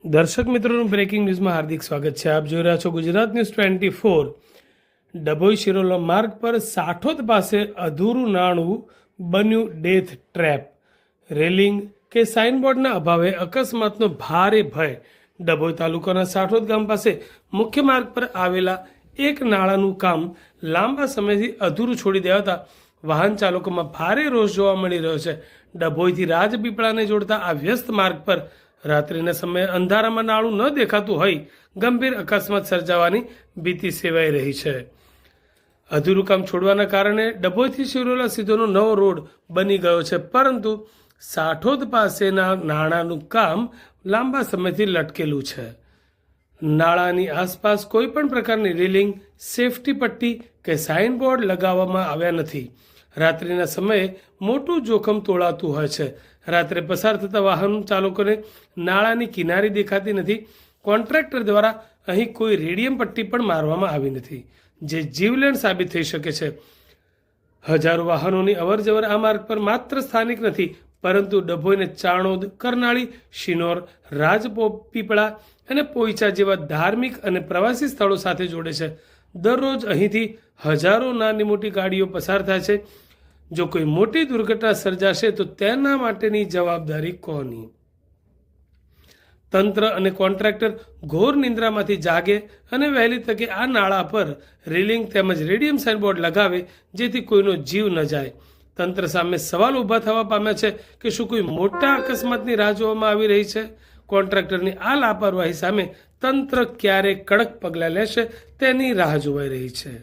દર્શક મિત્રોનું બ્રેકિંગ ન્યૂઝમાં હાર્દિક સ્વાગત છે. આપ જોઈ રહ્યા છો ગુજરાત ન્યૂઝ 24. ડભોઈ શિરોલા માર્ગ પર સાઠોદ પાસે અધૂરું નાણું બન્યું ડેથ ટ્રેપ. રેલિંગ કે સાઇનબોર્ડના અભાવે અકસ્માતનો ભારે ભય. ડભોઈ તાલુકાના સાઠોદ ગામ પાસે મુખ્ય માર્ગ પર આવેલા એક નાળાનું કામ લાંબા સમયથી અધૂરું છોડી દેવાતા વાહન ચાલકોમાં ભારે રોષ જોવા મળી રહ્યો છે. ડભોઈથી રાજપીપળાને જોડતા આ વ્યસ્ત માર્ગ પર રાત્રિના સમયે અંધારામાં નાળું ન દેખાતું હોય ગંભીર અકસ્માત સર્જાવાની ભીતિ સેવાઈ રહી છે. અધૂરું કામ છોડવાના કારણે ડભોઈથી શિરોલા સીધોનો નવો રોડ બની ગયો છે, પરંતુ સાઠોદ પાસેના નાળાનું કામ લાંબા સમયથી લટકેલું છે. નાળાની આસપાસ કોઈ પણ પ્રકારની રેલિંગ, સેફટી પટ્ટી કે સાઇનબોર્ડ લગાવવામાં આવ્યા નથી. રાત્રિના સમયે મોટું જોખમ તોળાતું હોય છે. રાત્રે પસાર થતા વાહન ચાલકોને નાળાની કિનારી દેખાતી નથી. કોન્ટ્રાક્ટર દ્વારા અહીં કોઈ રેડિયમ પટ્ટી પણ મારવામાં આવી નથી, જે જીવલેણ સાબિત થઈ શકે છે. હજારો વાહનોની અવરજવર આ માર્ગ પર માત્ર સ્થાનિક નથી, પરંતુ ડભોઈને ચાણોદ, કરનાળી, શિનોર, રાજપીપળા અને પોઈચા જેવા ધાર્મિક અને પ્રવાસી સ્થળો સાથે જોડે છે. દરરોજ અહીંથી હજારો નાની મોટી ગાડીઓ પસાર થાય છે. જો કોઈ મોટી દુર્ઘટના સર્જાશે તો તેના માટેની જવાબદારી કોની? તંત્ર અને કોન્ટ્રાક્ટર ઘોર નિંદ્રામાંથી જાગે અને વહેલી તકે આ નાળા પર રેલિંગ તેમજ રેડિયમ સાઇનબોર્ડ લગાવે, જેથી કોઈનો જીવ ન જાય. તંત્ર સામે સવાલ ઊભા થવા પામ્યા છે કે શું કોઈ મોટા અકસ્માતની રાહ જોવામાં આવી રહી છે? કોન્ટ્રાક્ટરની આ લાપરવાહી સામે તંત્ર ક્યારે કડક પગલાં લેશે તેની રાહ જોવાઈ રહી છે.